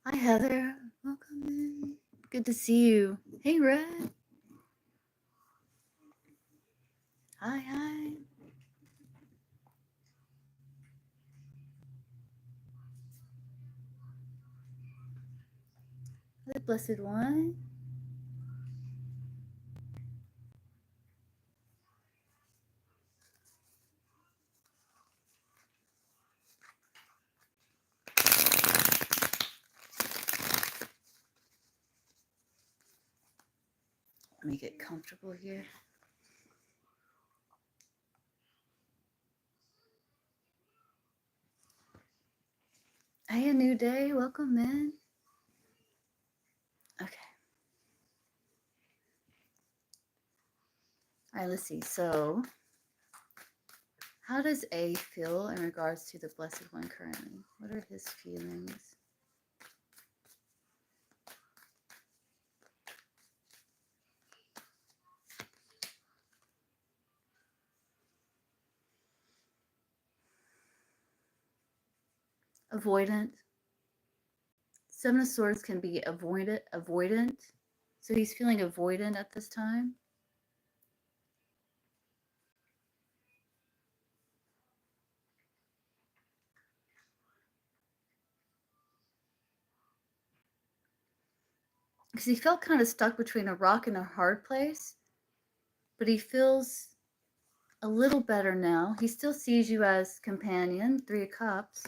Hi, Heather. Welcome in. Good to see you. Hey, Red. Hi, hi. The Blessed One. Let me get comfortable here. Hey, a new day. Welcome in. Okay. All right, let's see. So, how does A feel in regards to the Blessed One currently? What are his feelings? Avoidant. Seven of Swords can be avoidant. So he's feeling avoidant at this time. Because he felt kind of stuck between a rock and a hard place, but he feels a little better now. He still sees you as companion, 3 of Cups.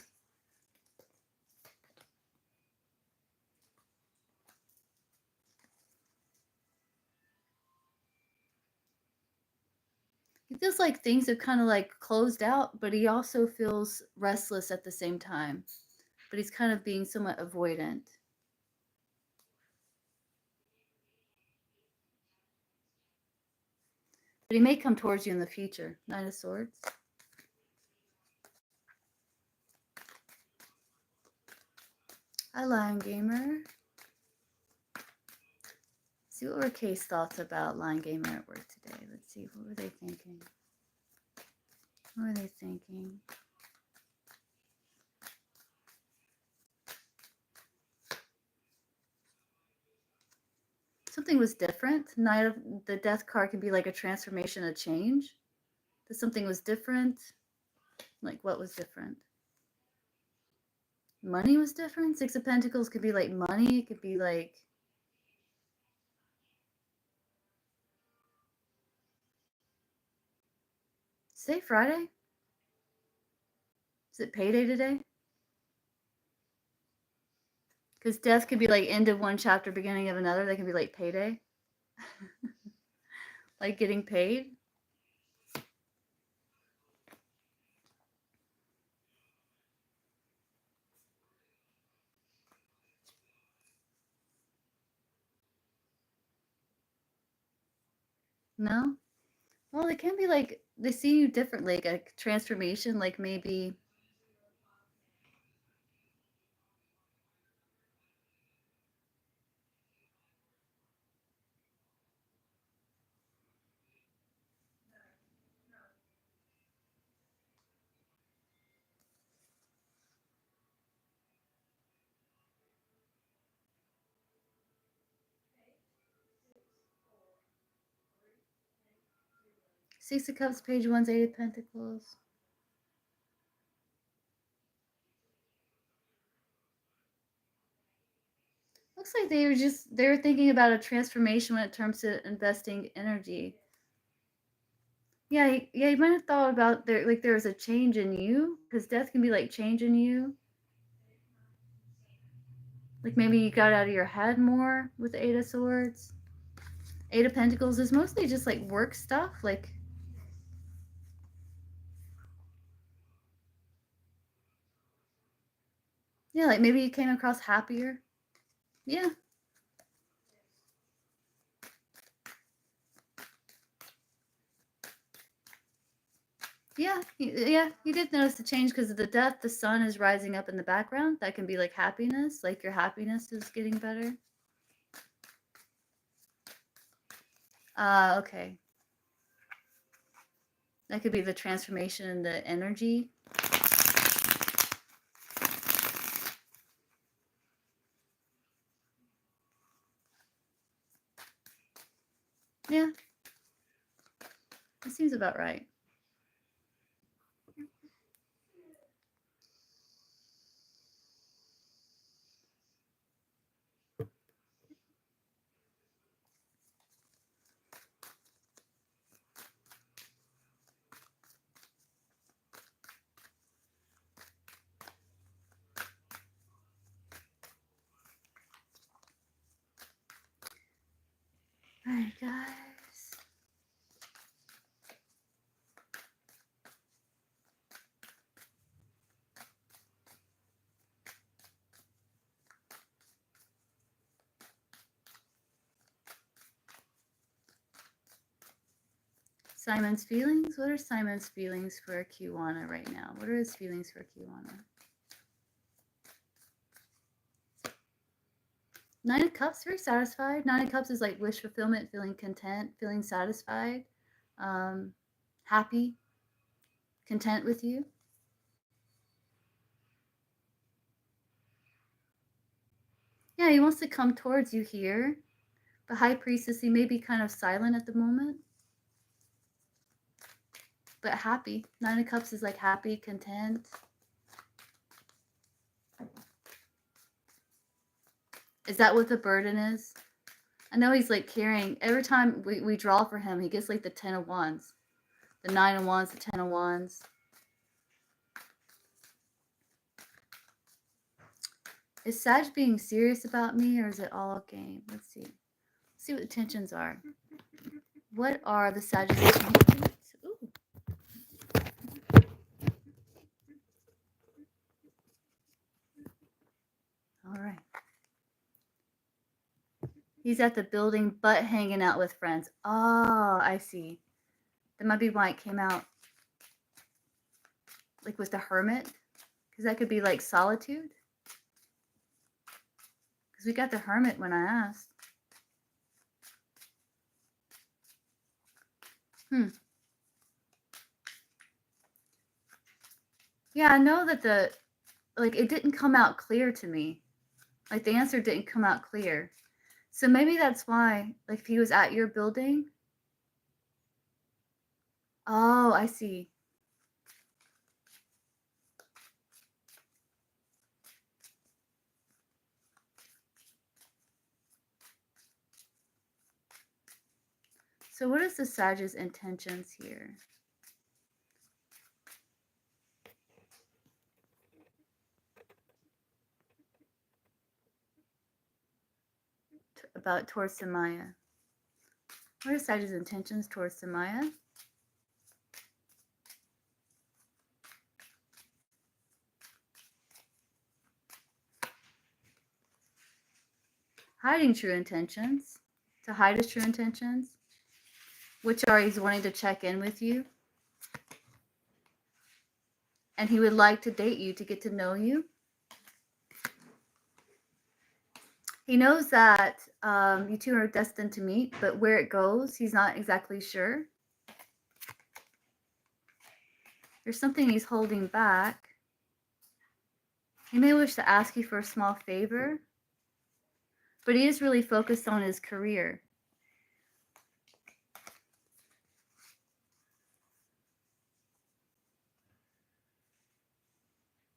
He feels like things have kind of like closed out, but he also feels restless at the same time. But he's kind of being somewhat avoidant. But he may come towards you in the future. 9 of Swords. Hi, Lion Gamer. See what were Kay's thoughts about Lion Gamer at work today. Let's see. What were they thinking? What were they thinking? Something was different. Knight of the Death card can be like a transformation, a change. That something was different. Like, what was different? Money was different. 6 of Pentacles could be like money. It could be like... Today Friday? Is it payday today? Because death could be like end of one chapter, beginning of another. They can be like payday. Like getting paid. No? Well, they can be like, they see you differently, like a transformation, like maybe... Six of Cups, page 1's 8 of Pentacles. Looks like they were thinking about a transformation when it comes to investing energy. Yeah, you might have thought about there was a change in you, because death can be like change in you. Like maybe you got out of your head more with the 8 of Swords. 8 of Pentacles is mostly just like work stuff, like... Yeah, like maybe you came across happier. Yeah. Yeah, you did notice the change because of the death. The sun is rising up in the background. That can be like happiness, like your happiness is getting better. Okay. That could be the transformation in the energy. Yeah, that seems about right. All right, guys. Simon's feelings? What are Simon's feelings for Kiwana right now? What are his feelings for Kiwana? Nine of Cups, very satisfied. Nine of Cups is like wish fulfillment, feeling content, feeling satisfied, happy, content with you. Yeah, he wants to come towards you here. The High Priestess, he may be kind of silent at the moment, but happy. Nine of Cups is like happy, content. Is that what the burden is? I know he's like carrying, every time we draw for him, he gets like the 10 of Wands, the 9 of Wands, the 10 of Wands. Is Sag being serious about me, or is it all a game? Let's see. Let's see what the tensions are. What are the Sag's tensions? Ooh. All right. He's at the building, but hanging out with friends. Oh, I see. That might be why it came out like with the Hermit, because that could be like Solitude. Because we got the Hermit when I asked. Yeah, I know that it didn't come out clear to me. Like the answer didn't come out clear. So maybe that's why, like if he was at your building. Oh, I see. So what is the Sag's intentions here? About towards Samaya. What are Sag's intentions towards Samaya? Hiding true intentions. To hide his true intentions. Which are he's wanting to check in with you. And he would like to date you, to get to know you. He knows that you two are destined to meet, but where it goes, he's not exactly sure. There's something he's holding back. He may wish to ask you for a small favor, but he is really focused on his career.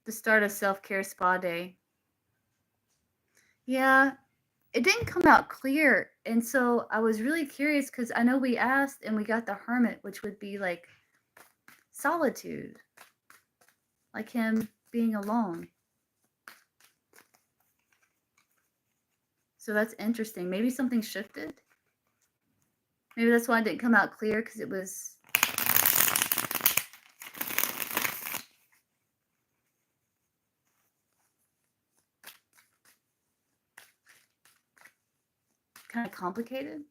The start of self-care spa day. Yeah, it didn't come out clear. And so I was really curious because I know we asked and we got the Hermit, which would be like solitude, like him being alone. So that's interesting. Maybe something shifted. Maybe that's why it didn't come out clear, because it was kind of complicated.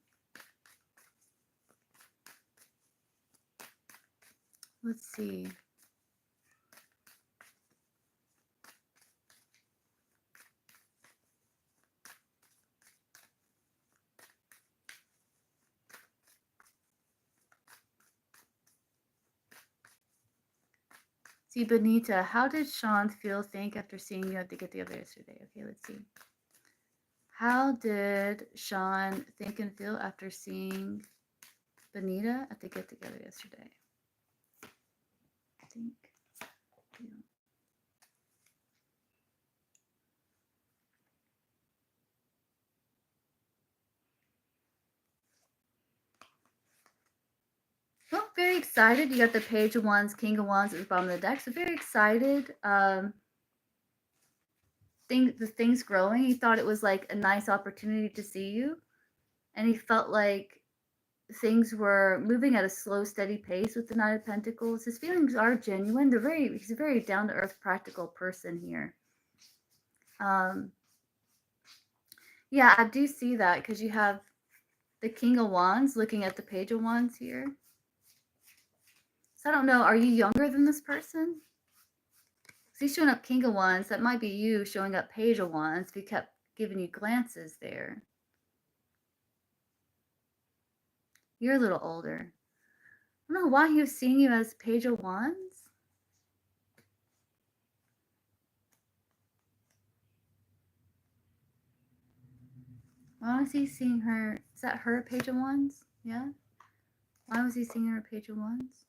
Let's see. See, Benita, how did Sean think after seeing you at the get together yesterday? Okay, let's see. How did Sean think and feel after seeing Benita at the get-together yesterday. I think. Yeah. Well, very excited. You got the Page of Wands, King of Wands at the bottom of the deck. So very excited. The thing's growing. He thought it was like a nice opportunity to see you. And he felt like things were moving at a slow, steady pace with the Knight of Pentacles. His feelings are genuine. He's a very down-to-earth, practical person here. Yeah, I do see that because you have the King of Wands looking at the Page of Wands here. So I don't know, are you younger than this person? So he's showing up King of Wands. That might be you showing up Page of Wands if he kept giving you glances there. You're a little older. I don't know why he was seeing you as Page of Wands. Why was he seeing her? Is that her Page of Wands? Yeah? Why was he seeing her Page of Wands?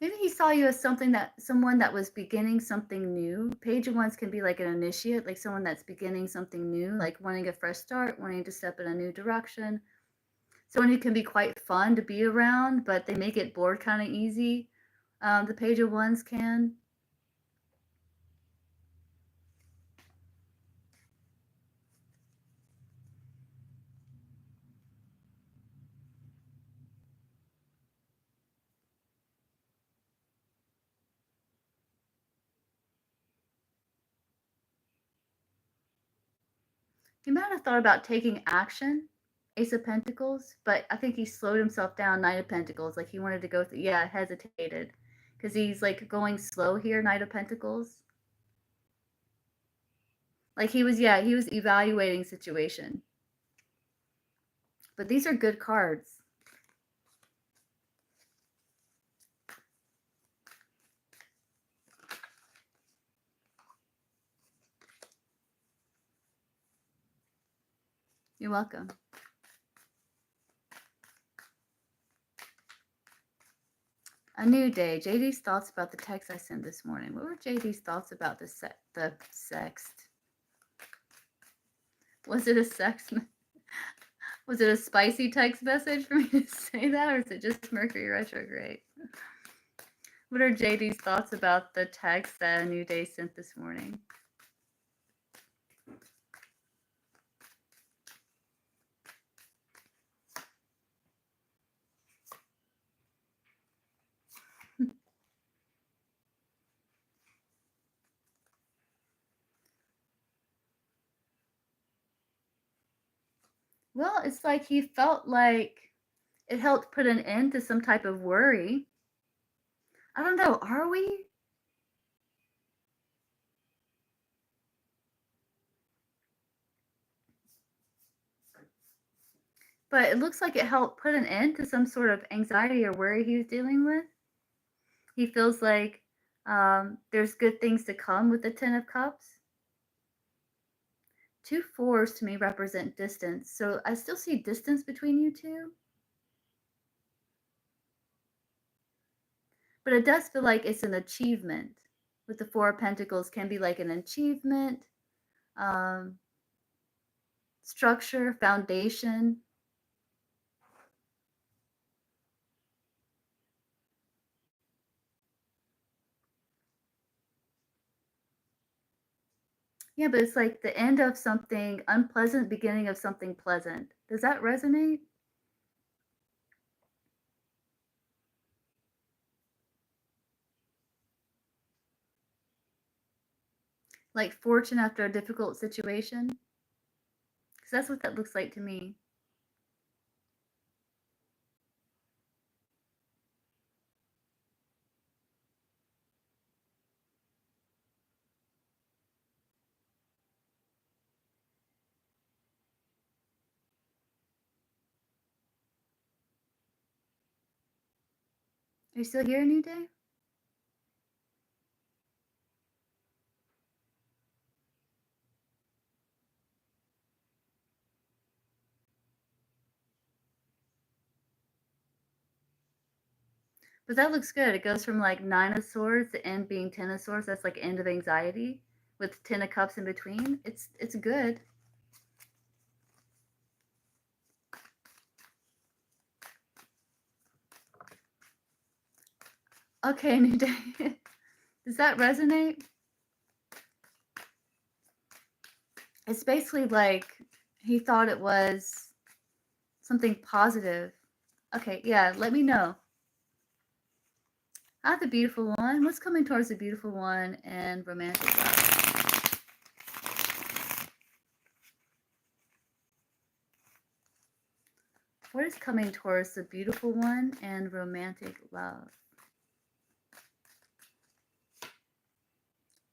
Maybe he saw you as someone that was beginning something new. Page of Wands can be like an initiate, like someone that's beginning something new, like wanting a fresh start, wanting to step in a new direction. Someone who can be quite fun to be around, but they make it bored kind of easy. The Page of Wands can. He might have thought about taking action, Ace of Pentacles, but I think he slowed himself down, Knight of Pentacles. Like he wanted to go through, yeah, hesitated. Because he's like going slow here, Knight of Pentacles. Like he was evaluating situation. But these are good cards. You're welcome. A new day. JD's thoughts about the text I sent this morning. What were JD's thoughts about the sext? Was it a sex? Was it a spicy text message for me to say that, or is it just Mercury retrograde? What are JD's thoughts about the text that A New Day sent this morning? Well, it's like he felt like it helped put an end to some type of worry. I don't know, are we? But it looks like it helped put an end to some sort of anxiety or worry he was dealing with. He feels like there's good things to come with the Ten of Cups. 2 4s to me represent distance. So I still see distance between you two. But it does feel like it's an achievement. With the Four of Pentacles can be like an achievement, structure, foundation. Yeah, but it's like the end of something unpleasant, beginning of something pleasant. Does that resonate? Like fortune after a difficult situation? Because that's what that looks like to me. Are you still here, New Day? But that looks good. It goes from like 9 of Swords to end being 10 of Swords. That's like end of anxiety with 10 of Cups in between. It's good. Okay, New Day. Does that resonate? It's basically like he thought it was something positive. Okay, yeah, let me know. I have the beautiful one. What's coming towards the beautiful one and romantic love? What is coming towards the beautiful one and romantic love?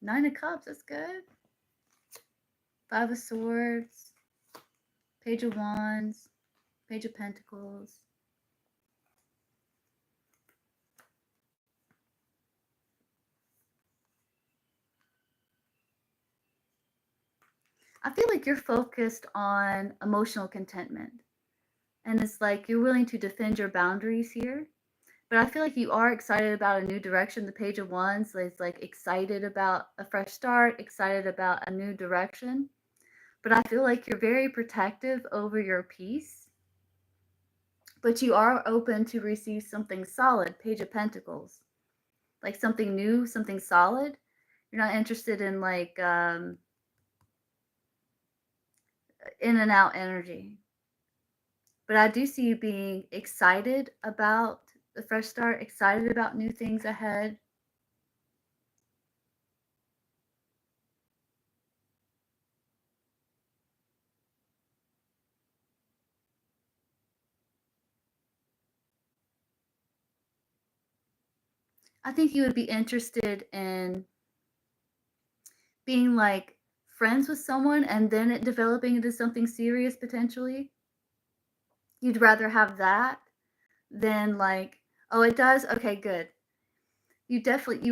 9 of Cups, that's good. 5 of Swords, Page of Wands, Page of Pentacles. I feel like you're focused on emotional contentment. And it's like you're willing to defend your boundaries here. But I feel like you are excited about a new direction. The Page of Wands is like excited about a fresh start, excited about a new direction. But I feel like you're very protective over your peace. But you are open to receive something solid, Page of Pentacles. Like something new, something solid. You're not interested in like in and out energy. But I do see you being excited about the fresh start, excited about new things ahead. I think you would be interested in being like friends with someone and then it developing into something serious potentially. You'd rather have that than like, oh, it does? Okay, good. You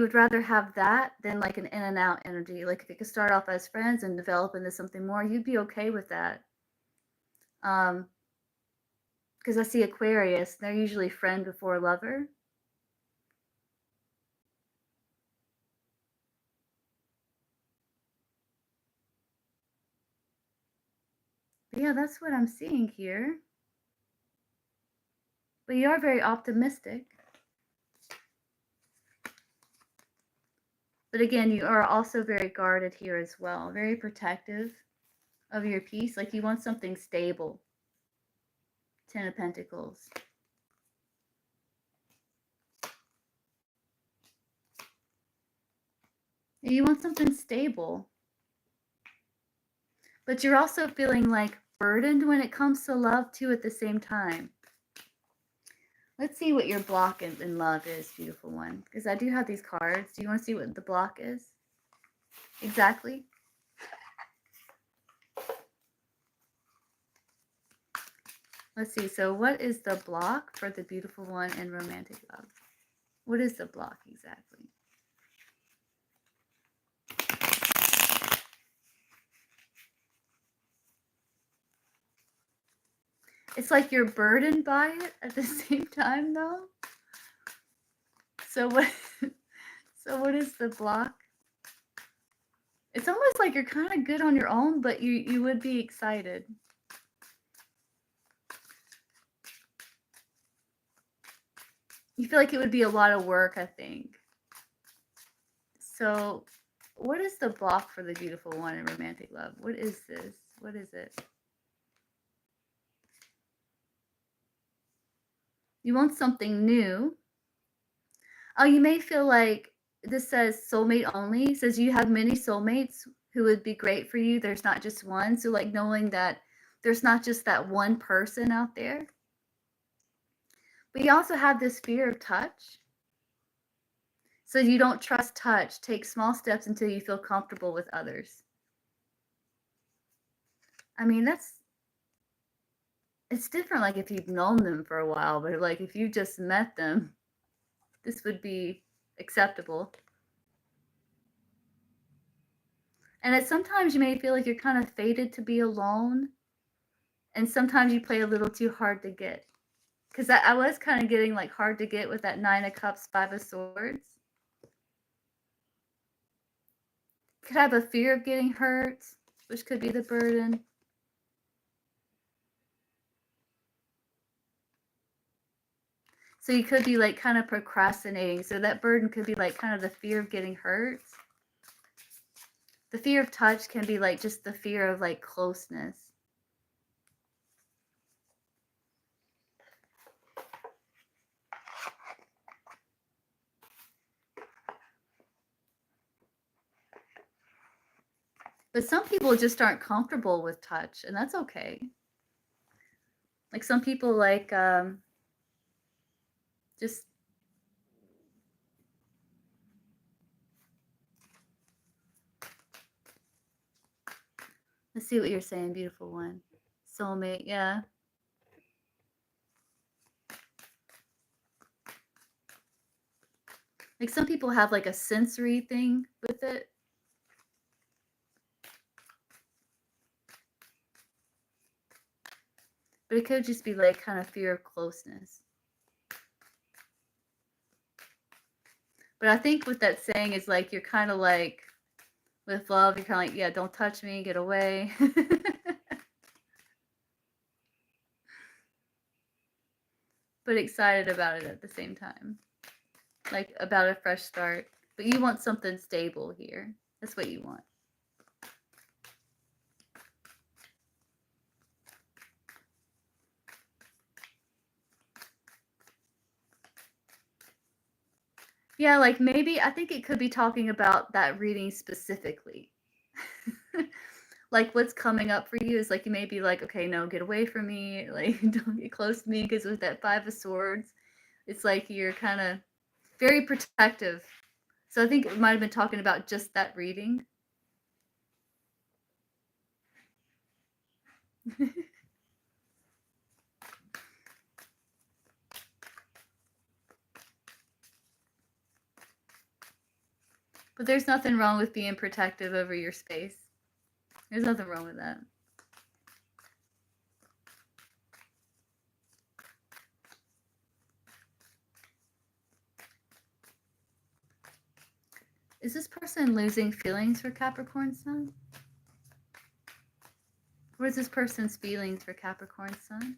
would rather have that than like an in and out energy. Like if it could start off as friends and develop into something more, you'd be okay with that. Because I see Aquarius, they're usually friend before lover. But yeah, that's what I'm seeing here. But you are very optimistic. But again, you are also very guarded here as well, very protective of your peace. Like you want something stable. 10 of Pentacles. You want something stable. But you're also feeling like burdened when it comes to love too at the same time. Let's see what your block in love is, beautiful one. Because I do have these cards. Do you want to see what the block is? Exactly. Let's see. So what is the block for the beautiful one in romantic love? What is the block exactly? It's like you're burdened by it at the same time though. So what is the block? It's almost like you're kind of good on your own, but you would be excited. You feel like it would be a lot of work, I think. So what is the block for the beautiful one in romantic love? What is this? What is it? You want something new. Oh, you may feel like this says soulmate only. It says you have many soulmates who would be great for you. There's not just one. So like knowing that there's not just that one person out there. But you also have this fear of touch. So you don't trust touch. Take small steps until you feel comfortable with others. I mean, it's different like if you've known them for a while, but like if you just met them, this would be acceptable. And sometimes you may feel like you're kind of fated to be alone. And sometimes you play a little too hard to get. Because I was kind of getting like hard to get with that 9 of Cups, 5 of Swords. Could have a fear of getting hurt, which could be the burden. So you could be like kind of procrastinating. So that burden could be like kind of the fear of getting hurt. The fear of touch can be like just the fear of like closeness. But some people just aren't comfortable with touch, and that's okay. Like some people like just let's see what you're saying, beautiful one. Soulmate, yeah. Like some people have like a sensory thing with it. But it could just be like kind of fear of closeness. But I think what that's saying is like you're kind of like with love, you're kind of like, yeah, don't touch me, get away. But excited about it at the same time. Like about a fresh start. But you want something stable here. That's what you want. Yeah, like maybe I think it could be talking about that reading specifically. Like what's coming up for you is like you may be like, okay, no, get away from me, like don't get close to me, because with that 5 of Swords, it's like you're kind of very protective. So I think it might have been talking about just that reading. But there's nothing wrong with being protective over your space. There's nothing wrong with that. Is this person losing feelings for Capricorn Sun? What is this person's feelings for Capricorn Sun?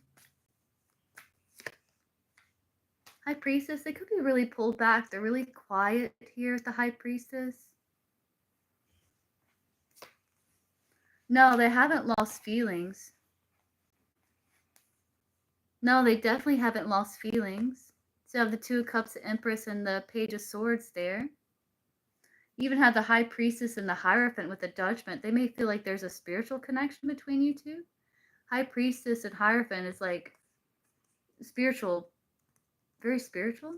High Priestess, they could be really pulled back. They're really quiet here at the High Priestess. No, they haven't lost feelings. No, they definitely haven't lost feelings. So you have the 2 of Cups, the Empress, and the Page of Swords there. You even have the High Priestess and the Hierophant with the Judgment. They may feel like there's a spiritual connection between you two. High Priestess and Hierophant is like spiritual, very spiritual.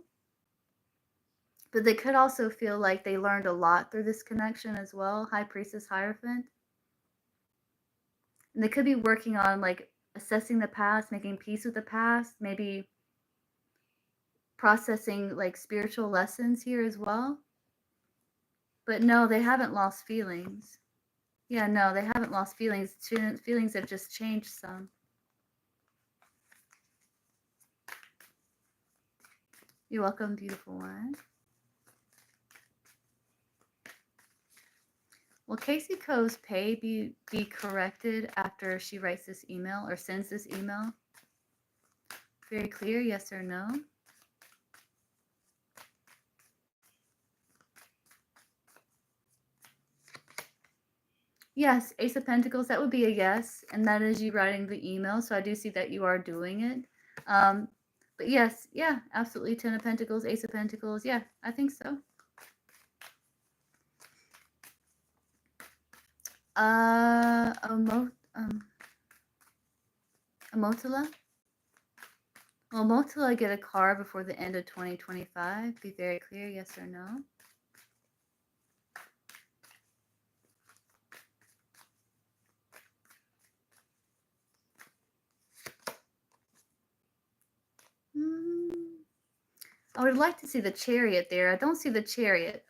But they could also feel like they learned a lot through this connection as well. High Priestess, Hierophant. And they could be working on like assessing the past, making peace with the past, maybe processing like spiritual lessons here as well. But no, they haven't lost feelings. Yeah, no, they haven't lost feelings. Feelings have just changed some. You're welcome, beautiful one. Will Casey Coe's pay be corrected after she writes this email or sends this email? Very clear, yes or no? Yes, Ace of Pentacles, that would be a yes, and that is you writing the email, so I do see that you are doing it. But yes, yeah, absolutely, 10 of Pentacles, Ace of Pentacles, yeah, I think so. Amotala? Will Motala get a car before the end of 2025? Be very clear, yes or no? I would like to see the Chariot there. I don't see the Chariot,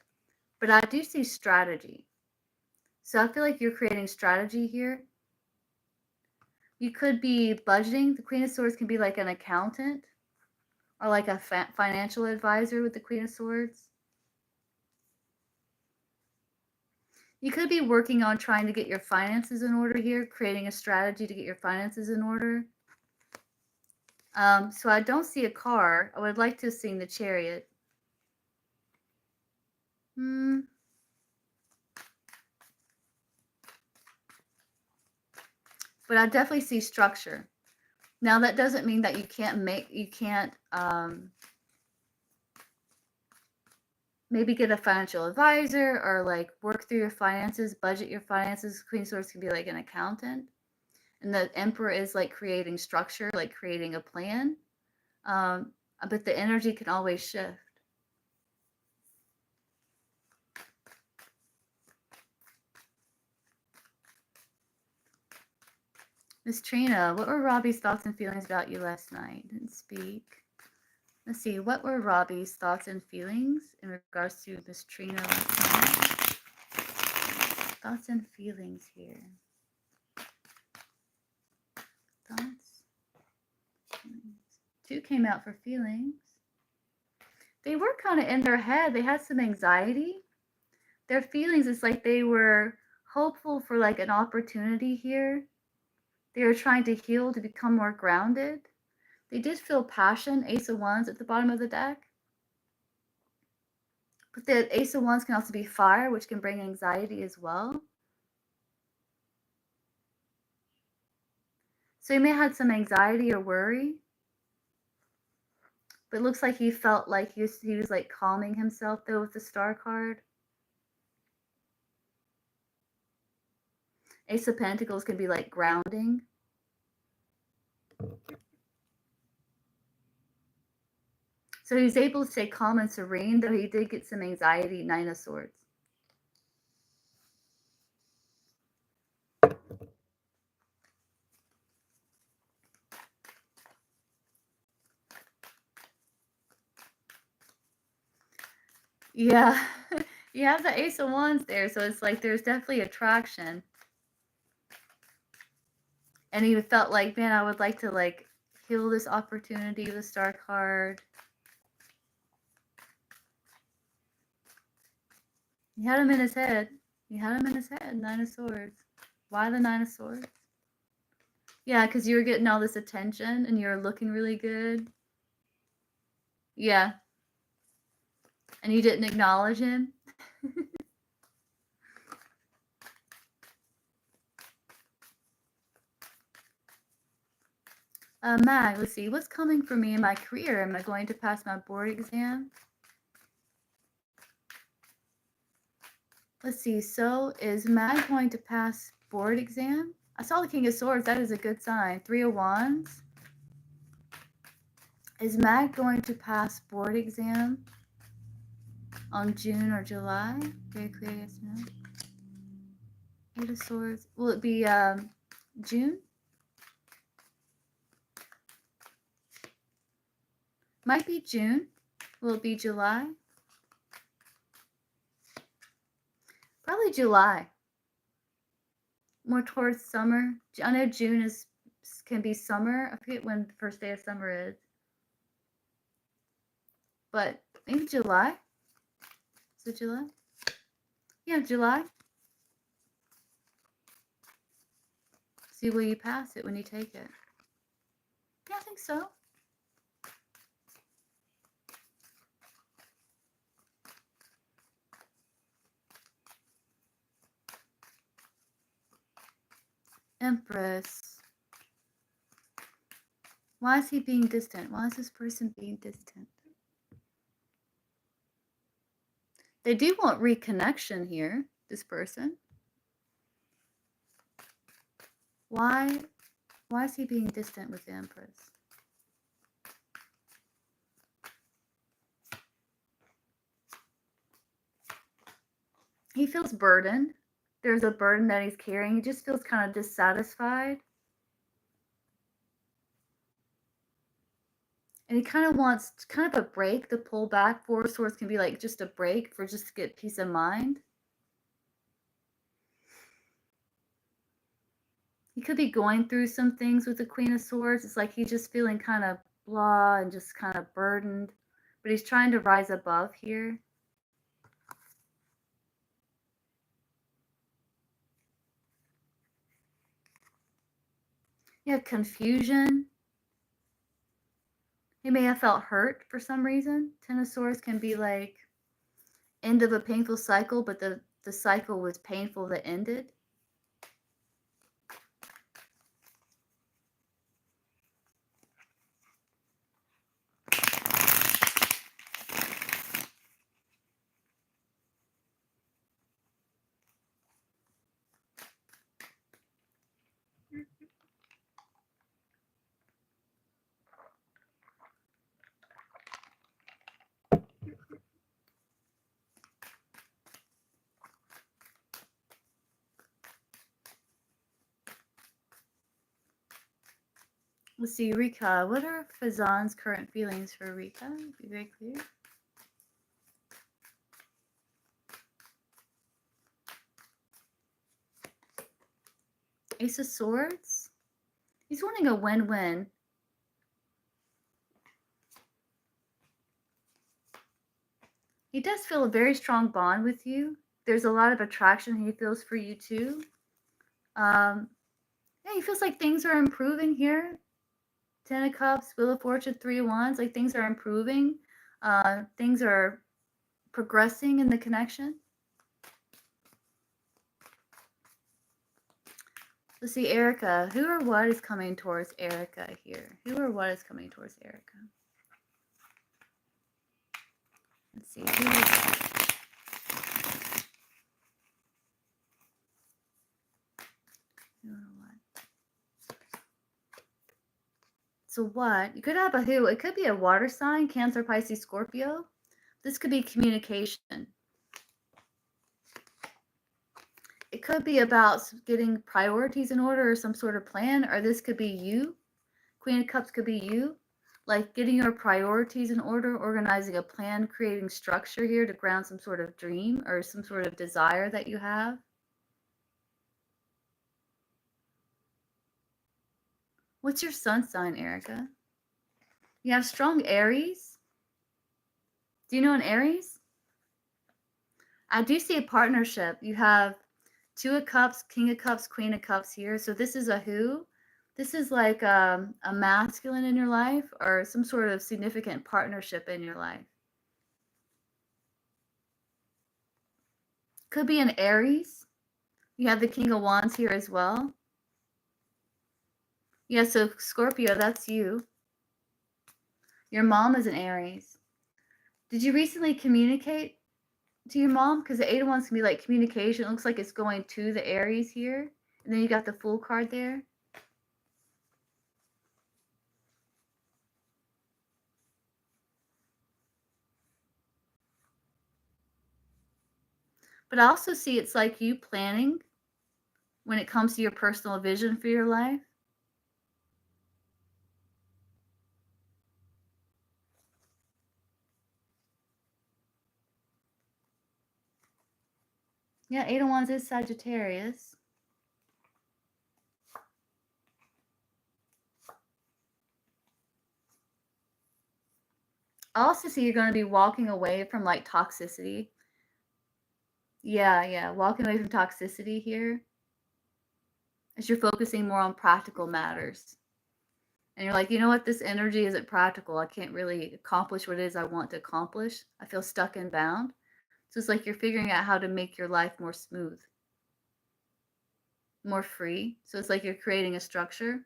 but I do see strategy. So I feel like you're creating strategy here. You could be budgeting. The Queen of Swords can be like an accountant. or like a financial advisor with the Queen of Swords. You could be working on trying to get your finances in order here, creating a strategy to get your finances in order. So I don't see a car. I would like to have seen the Chariot. But I definitely see structure. Now that doesn't mean that you can't maybe get a financial advisor or like work through your finances, budget your finances. Queen of Swords can be like an accountant. And the Emperor is like creating structure, like creating a plan. But the energy can always shift. Miss Trina, what were Robbie's thoughts and feelings about you last night? Didn't speak. Let's see, what were Robbie's thoughts and feelings in regards to Miss Trina last night? Thoughts and feelings here. Thoughts. Feelings. 2 came out for feelings. They were kind of in their head. They had some anxiety. Their feelings is like they were hopeful for like an opportunity here. They were trying to heal, to become more grounded. They did feel passion, Ace of Wands at the bottom of the deck. But the Ace of Wands can also be fire, which can bring anxiety as well. So he may have had some anxiety or worry. But it looks like he felt like he was like calming himself though with the Star card. Ace of Pentacles can be like grounding. So he was able to stay calm and serene, though he did get some anxiety, 9 of Swords. Yeah, you have the Ace of Wands there, so it's like there's definitely attraction. And he felt like, man, I would like to like heal this opportunity with the Star card. He had him in his head. He had him in his head, 9 of Swords. Why the 9 of Swords? Yeah, because you were getting all this attention and you were looking really good. Yeah. And you didn't acknowledge him. Mag, let's see. What's coming for me in my career? Am I going to pass my board exam? Let's see. So is Mag going to pass board exam? I saw the King of Swords. That is a good sign. 3 of Wands. Is Mag going to pass board exam on June or July? Very clear, yes or no? 8 of Swords. Will it be June? Might be June. Will it be July? Probably July. More towards summer. I know June can be summer. I forget when the first day of summer is. But maybe July. Is it July? Yeah, July. See, will you pass it when you take it? Yeah, I think so. Empress. Why is he being distant? Why is this person being distant? They do want reconnection here, this person. Why is he being distant with the Empress? He feels burdened. There's a burden that he's carrying. He just feels kind of dissatisfied. And he kind of wants kind of a break. The pull back. 4 of Swords can be like just a break for just to get peace of mind. He could be going through some things with the Queen of Swords. It's like he's just feeling kind of blah and just kind of burdened, but he's trying to rise above here. You have confusion. He may have felt hurt for some reason. Ten of Swords can be like end of a painful cycle, but the cycle was painful that ended. Let's see, Rika. What are Fazan's current feelings for Rika? Be very clear. Ace of Swords. He's wanting a win-win. He does feel a very strong bond with you. There's a lot of attraction he feels for you too. Yeah, he feels like things are improving here. Ten of Cups, Wheel of Fortune, Three of Wands. Like things are improving. Things are progressing in the connection. Let's see, Erica. Who or what is coming towards Erica here? Who or what is coming towards Erica? Let's see. Who is that? Who or what? So what? You could have a who. It could be a water sign, Cancer, Pisces, Scorpio. This could be communication. It could be about getting priorities in order or some sort of plan, or this could be you. Queen of Cups could be you, like getting your priorities in order, organizing a plan, creating structure here to ground some sort of dream or some sort of desire that you have. What's your sun sign, Erica? You have strong Aries. Do you know an Aries? I do see a partnership. You have Two of Cups, King of Cups, Queen of Cups here. So this is a who. This is like a masculine in your life or some sort of significant partnership in your life. Could be an Aries. You have the King of Wands here as well. Yeah, so Scorpio, that's you. Your mom is an Aries. Did you recently communicate to your mom? Because the Eight of Wands can be like communication. It looks like it's going to the Aries here. And then you got the Fool card there. But I also see it's like you planning when it comes to your personal vision for your life. Yeah, Eight of Wands is Sagittarius. I also see you're going to be walking away from like toxicity. Yeah, walking away from toxicity here as you're focusing more on practical matters. And you're like, you know what? This energy isn't practical. I can't really accomplish what it is I want to accomplish. I feel stuck and bound. So it's like you're figuring out how to make your life more smooth, more free. So it's like you're creating a structure.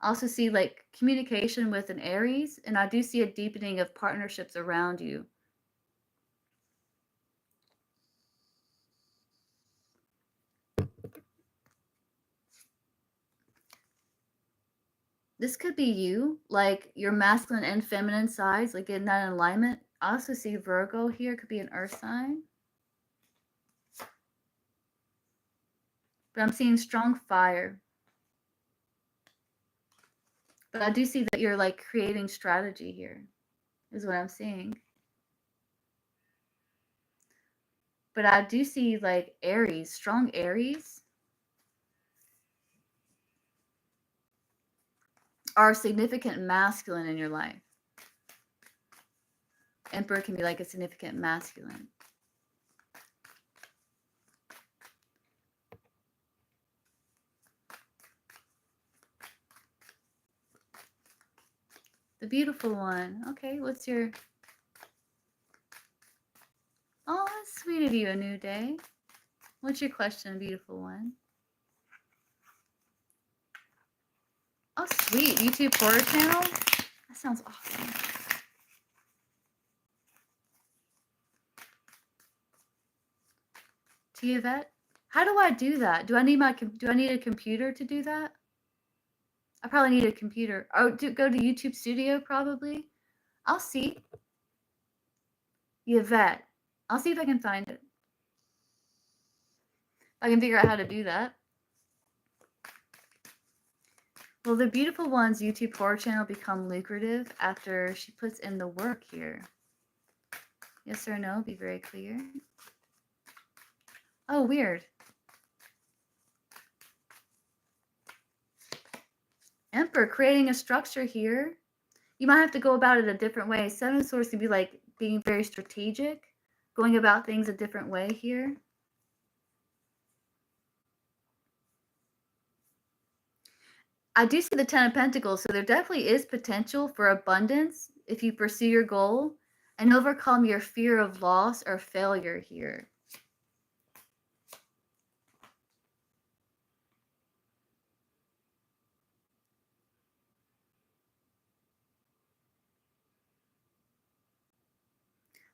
I also see like communication with an Aries, and I do see a deepening of partnerships around you. This could be you, like your masculine and feminine sides, like in that alignment. I also see Virgo here, could be an earth sign. But I'm seeing strong fire. But I do see that you're like creating strategy here, is what I'm seeing. But I do see like Aries, strong Aries. are significant masculine in your life. Emperor can be like a significant masculine. The beautiful one. Okay, what's your... Oh, that's sweet of you, a new day. What's your question, beautiful one? Oh, sweet. YouTube horror channel? That sounds awesome. Yvette? How do I do that? Do I need a computer to do that? I probably need a computer. Oh, go to YouTube Studio probably. I'll see. Yvette. I'll see if I can find it. I can figure out how to do that. Will the beautiful one's YouTube horror channel become lucrative after she puts in the work here? Yes or no? Be very clear. Oh, weird. Emperor, creating a structure here. You might have to go about it a different way. Seven of Swords can be like being very strategic, going about things a different way here. I do see the Ten of Pentacles, so there definitely is potential for abundance if you pursue your goal and overcome your fear of loss or failure here.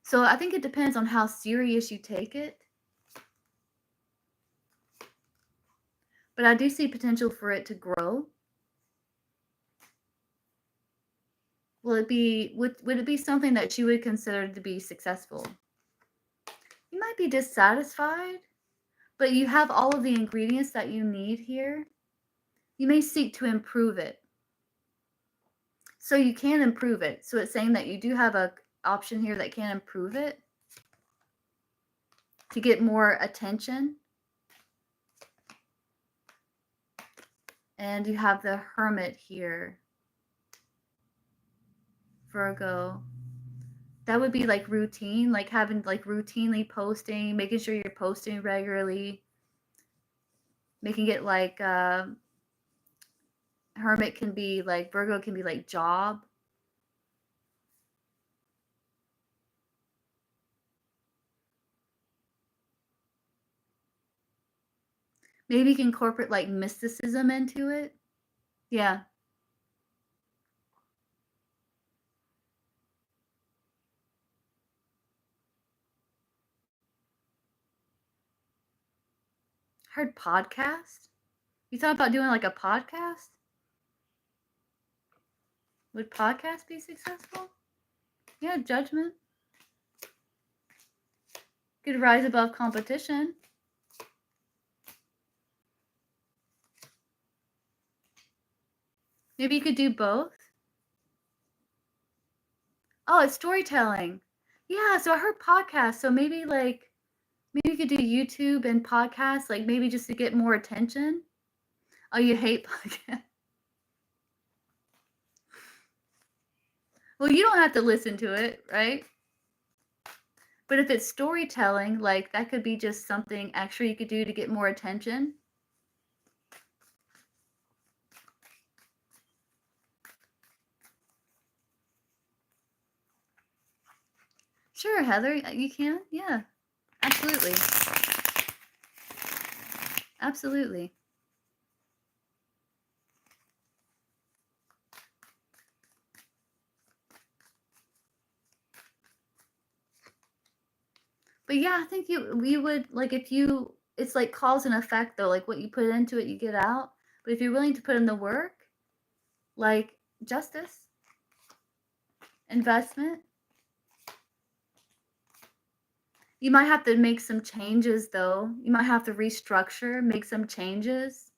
So I think it depends on how serious you take it. But I do see potential for it to grow. Will it be, would it be something that you would consider to be successful? You might be dissatisfied, but you have all of the ingredients that you need here. You may seek to improve it. So you can improve it. So it's saying that you do have an option here that can improve it to get more attention. And you have the Hermit here. Virgo. That would be like routine, like having like routinely posting, making sure you're posting regularly, making it like Hermit can be like, Virgo can be like job. Maybe you can incorporate like mysticism into it. Yeah. Heard podcast? You thought about doing like a podcast? Would podcast be successful? Yeah, judgment. Could rise above competition. Maybe you could do both. Oh, it's storytelling. Yeah, so I heard podcasts. So maybe you could do YouTube and podcasts, like maybe just to get more attention. Oh, you hate podcasts? Well, you don't have to listen to it, right? But if it's storytelling, like that could be just something extra you could do to get more attention. Sure, Heather, you can. Yeah, absolutely. Absolutely. But yeah, I think you would, like, if you, it's like cause and effect though, like what you put into it, you get out. But if you're willing to put in the work, like justice, investment, you might have to make some changes though. You might have to restructure, make some changes.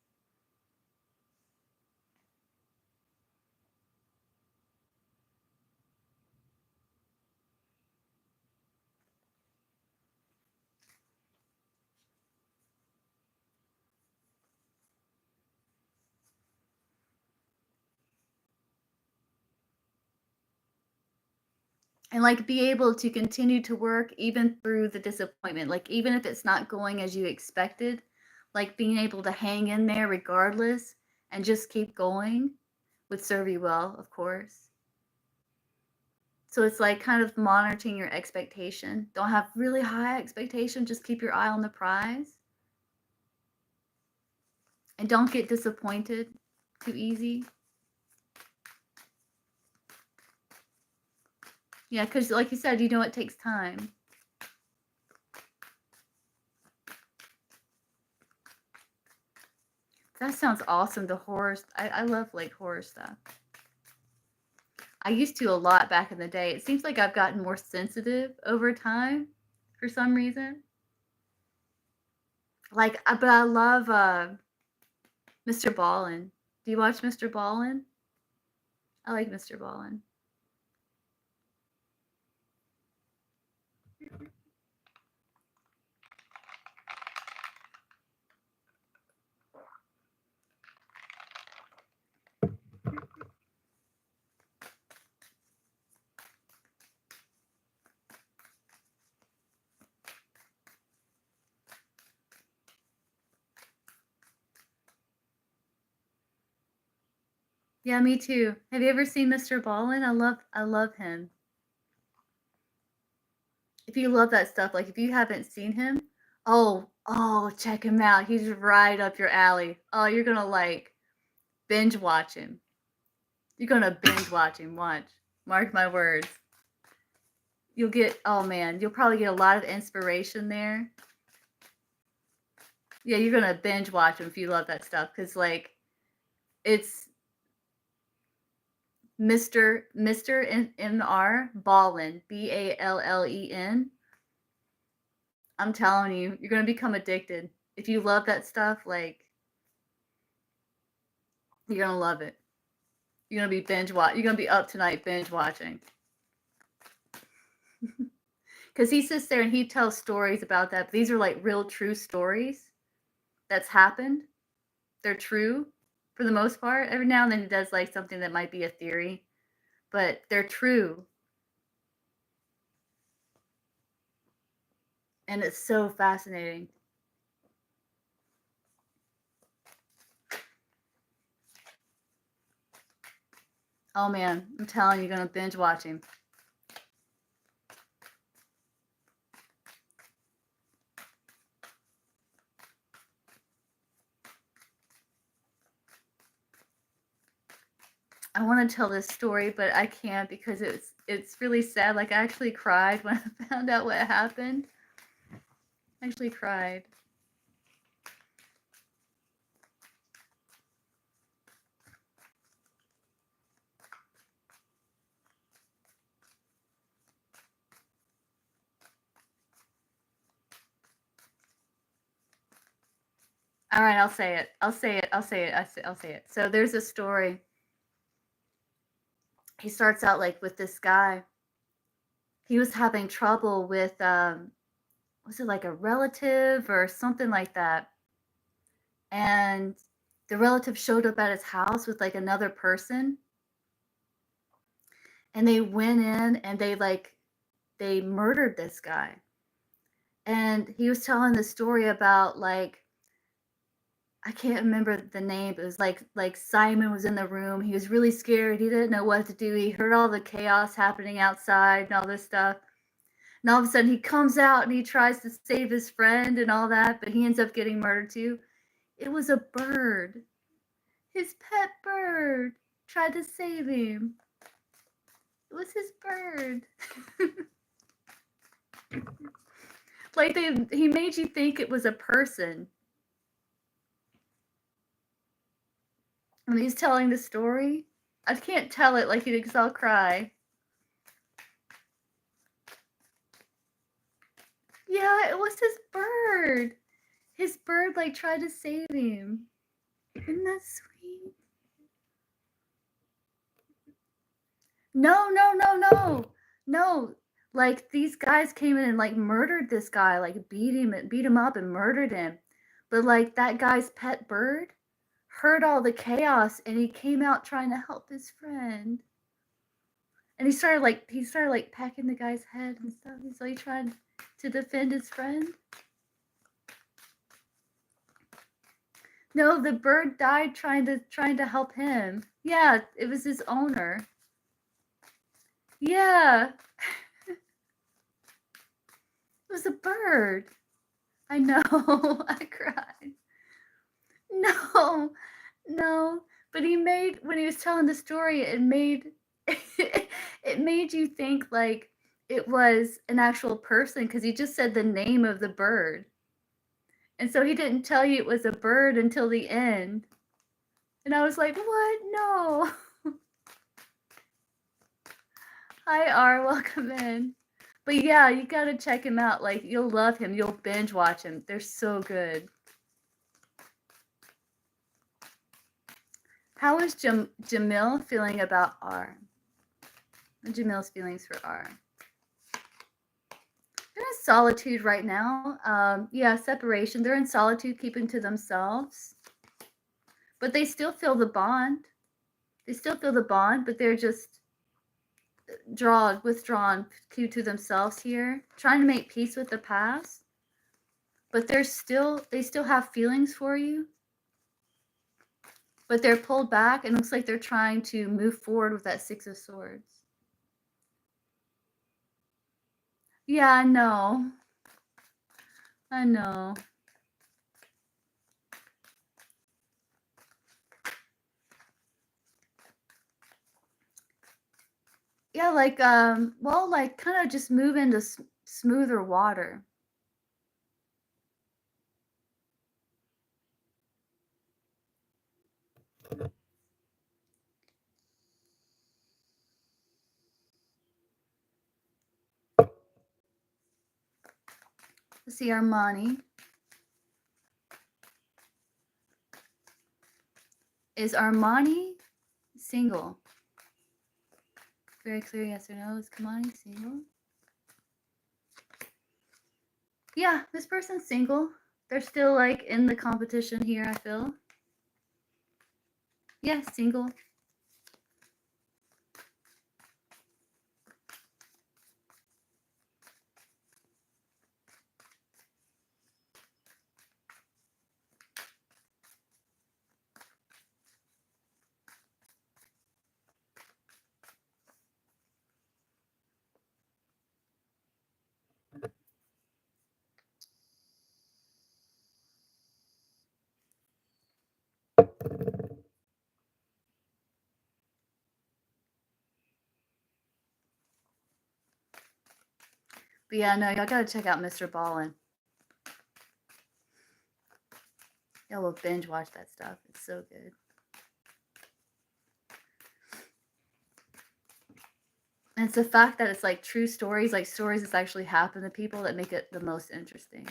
and like be able to continue to work even through the disappointment, like even if it's not going as you expected, like being able to hang in there regardless and just keep going would serve you well, of course. So it's like kind of monitoring your expectation. Don't have really high expectation, just keep your eye on the prize. And don't get disappointed too easy. Yeah, because like you said, it takes time. That sounds awesome. The horror, I love like horror stuff. I used to a lot back in the day. It seems like I've gotten more sensitive over time for some reason. Like, but I love Mr. Ballin. Do you watch Mr. Ballin? I like Mr. Ballin. Yeah, me too. Have you ever seen Mr. Ballin? I love him. If you love that stuff, like if you haven't seen him, check him out. He's right up your alley. Oh, you're gonna like binge watch him. You're gonna binge watch him. Watch. Mark my words. You'll probably get a lot of inspiration there. Yeah, you're gonna binge watch him if you love that stuff, because like it's Mr. MR Ballin, Ballen. I'm telling you, you're gonna become addicted. If you love that stuff, like you're gonna love it. You're gonna be you're gonna be up tonight binge watching. Because he sits there and he tells stories about that. But these are like real true stories that's happened. They're true for the most part. Every now and then he does like something that might be a theory, but they're true. And it's so fascinating. Oh man, I'm telling you, you're gonna binge watch him. I want to tell this story, but I can't because it's really sad. Like I actually cried when I found out what happened. I actually cried. All right, I'll say it. I'll say it. So there's a story. He starts out like with this guy. He was having trouble with was it like a relative or something like that? And the relative showed up at his house with like another person. And they went in and they murdered this guy. And he was telling the story about like I can't remember the name. It was like Simon was in the room. He was really scared. He didn't know what to do. He heard all the chaos happening outside and all this stuff. And all of a sudden he comes out and he tries to save his friend and all that, but he ends up getting murdered too. It was a bird. His pet bird tried to save him. It was his bird. Like he made you think it was a person. When he's telling the story, I can't tell it like you because I'll cry. Yeah, it was his bird. His bird like tried to save him. Isn't that sweet? No. Like these guys came in and like murdered this guy, like beat him up and murdered him. But like that guy's pet bird heard all the chaos and he came out trying to help his friend. And he started like pecking the guy's head and stuff. And so he tried to defend his friend. No, the bird died trying to help him. Yeah, it was his owner. Yeah. It was a bird. I know. I cried. No. No. But when he was telling the story, it made it made you think like it was an actual person because he just said the name of the bird. And so he didn't tell you it was a bird until the end. And I was like, what? No. Hi, R. Welcome in. But yeah, you gotta check him out. Like, you'll love him. You'll binge watch him. They're so good. How is Jamil feeling about R? Jamil's feelings for R. They're in solitude right now. Yeah, separation. They're in solitude, keeping to themselves. But they still feel the bond. They still feel the bond, but they're just withdrawn to themselves here, trying to make peace with the past. But they still have feelings for you. But they're pulled back, and it looks like they're trying to move forward with that Six of Swords. Yeah, I know. I know. Yeah, like, well, like, kind of just move into smoother water. Let's see, Armani. Is Armani single? Very clear yes or no. Is Kamani single? Yeah, this person's single. They're still, like, in the competition here, I feel. Yeah, single. But yeah, no, y'all gotta check out Mr. Ballin. Y'all will binge watch that stuff. It's so good. And it's the fact that it's like true stories, like stories that's actually happened to people, that make it the most interesting.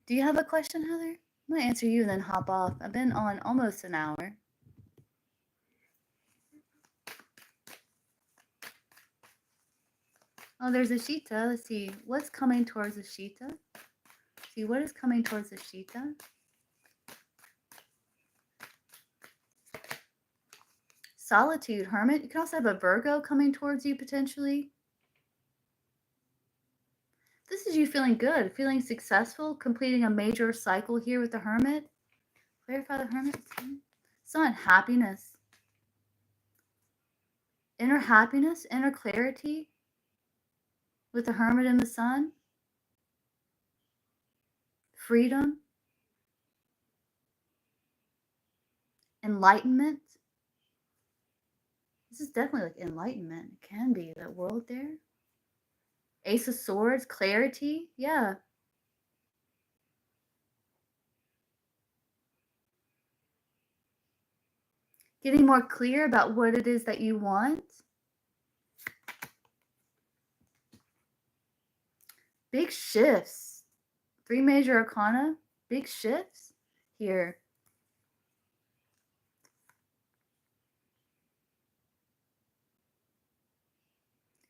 Do you have a question, Heather? I'm gonna answer you and then hop off. I've been on almost an hour. Oh, there's Ashita. Let's see. What's coming towards Ashita? See, what is coming towards Ashita? Solitude, Hermit. You can also have a Virgo coming towards you, potentially. This is you feeling good, feeling successful, completing a major cycle here with the Hermit. Clarify the Hermit. Sun, happiness. Inner happiness, inner clarity with the Hermit and the Sun. Freedom. Enlightenment. This is definitely like enlightenment. It can be that world there. Ace of Swords, clarity. Yeah. Getting more clear about what it is that you want. Big shifts. 3 major arcana. Big shifts here.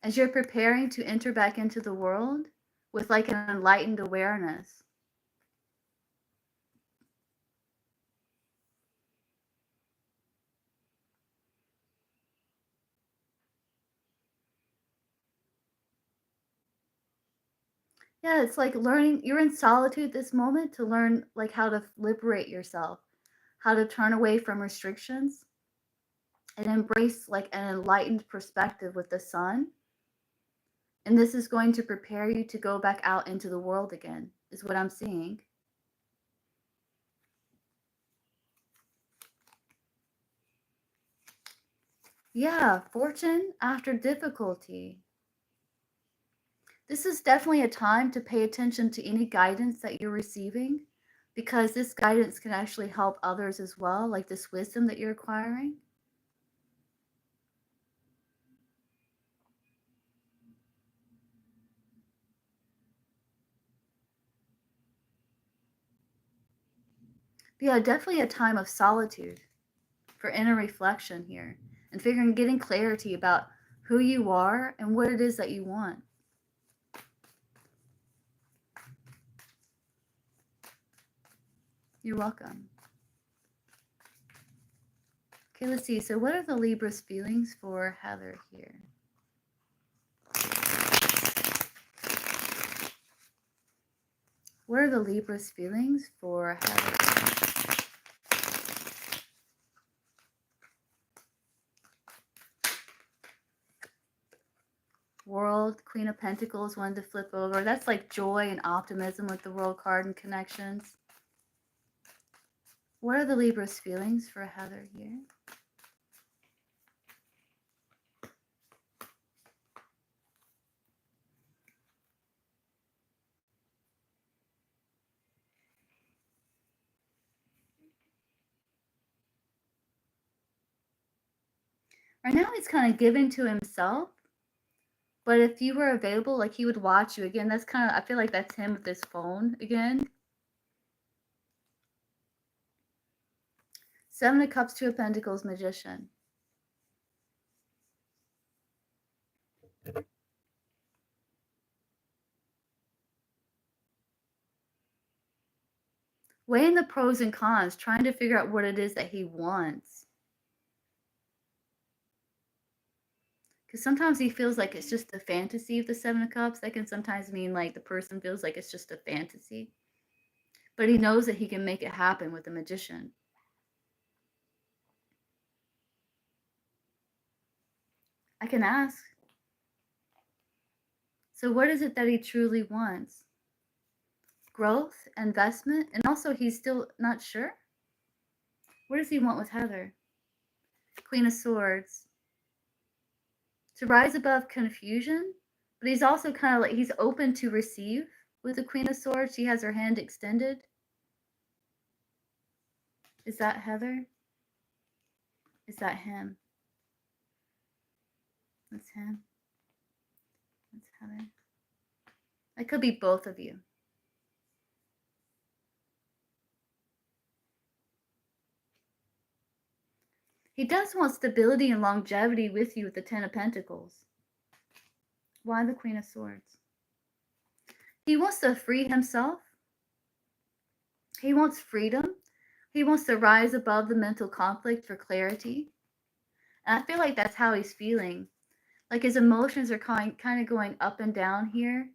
as you're preparing to enter back into the world with like an enlightened awareness. Yeah, it's like learning, you're in solitude this moment to learn like how to liberate yourself, how to turn away from restrictions and embrace like an enlightened perspective with the sun. And this is going to prepare you to go back out into the world again, is what I'm seeing. Yeah, fortune after difficulty. This is definitely a time to pay attention to any guidance that you're receiving because this guidance can actually help others as well, like this wisdom that you're acquiring. Yeah, definitely a time of solitude for inner reflection here and figuring, getting clarity about who you are and what it is that you want. You're welcome. Okay, let's see. So, what are the Libra's feelings for Heather here? What are the Libra's feelings for Heather? World, Queen of Pentacles, one to flip over. That's like joy and optimism with the World card and connections. What are the Libra's feelings for Heather here? Right now he's kind of given to himself, but if you were available, like he would watch you again. That's kind of, I feel like that's him with his phone again. Seven of Cups, Two of Pentacles, Magician. Weighing the pros and cons, trying to figure out what it is that he wants. Because sometimes he feels like it's just a fantasy of the Seven of Cups. That can sometimes mean like the person feels like it's just a fantasy. But he knows that he can make it happen with the Magician. I can ask. So what is it that he truly wants? Growth, investment, and also he's still not sure. What does he want with Heather? Queen of Swords. To rise above confusion, but he's also kind of like, he's open to receive with the Queen of Swords. She has her hand extended. Is that Heather? Is that him? That's him. That's Heather. It could be both of you. He does want stability and longevity with you with the Ten of Pentacles. Why the Queen of Swords? He wants to free himself. He wants freedom. He wants to rise above the mental conflict for clarity. And I feel like that's how he's feeling. Like his emotions are kind of going up and down here.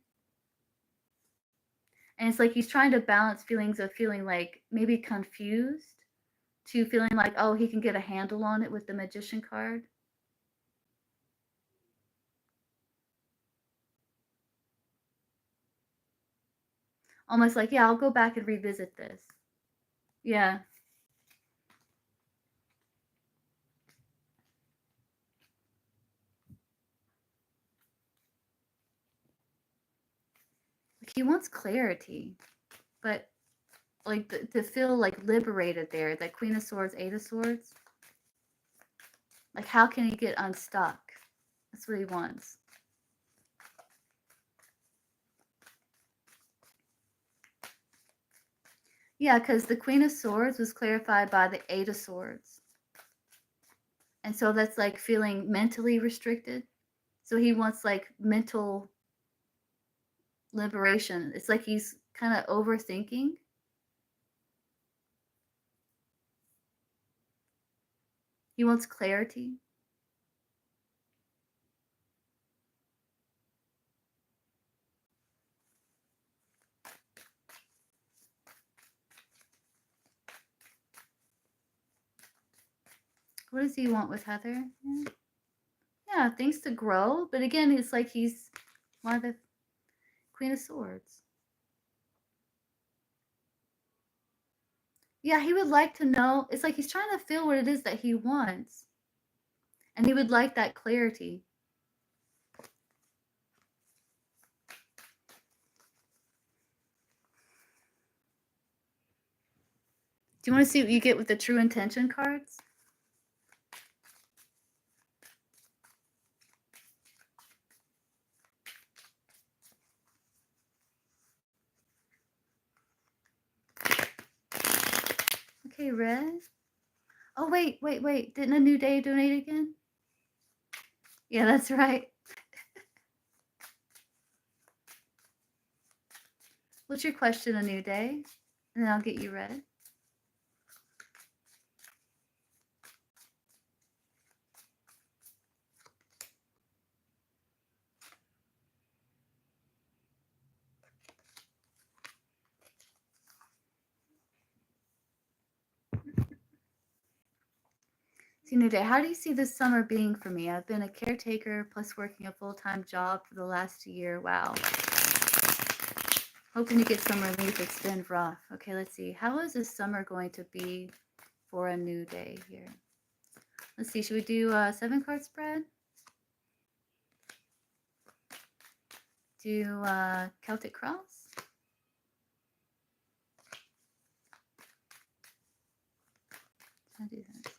And it's like he's trying to balance feelings of feeling like maybe confused to feeling like, oh, he can get a handle on it with the Magician card. Almost like, yeah, I'll go back and revisit this. Yeah. Like he wants clarity, but like to feel like liberated there. That Queen of Swords, Eight of Swords. Like how can he get unstuck? That's what he wants. Yeah, because the Queen of Swords was clarified by the Eight of Swords. And so that's like feeling mentally restricted. So he wants like mental liberation. It's like he's kind of overthinking. He wants clarity. What does he want with Heather? Yeah, things to grow. But again, it's like he's one of the Queen of Swords. Yeah, he would like to know. It's like he's trying to feel what it is that he wants. And he would like that clarity. Do you want to see what you get with the true intention cards? Okay, red. Oh, wait. Didn't A New Day donate again? Yeah, that's right. What's your question, A New Day? And then I'll get you red. See, New Day, how do you see this summer being for me? I've been a caretaker plus working a full-time job for the last year. Wow. Hoping to get some relief. It's been rough. Okay, let's see. How is this summer going to be for A New Day here? Let's see. Should we do a 7-card spread? Do Celtic Cross? I'll do that.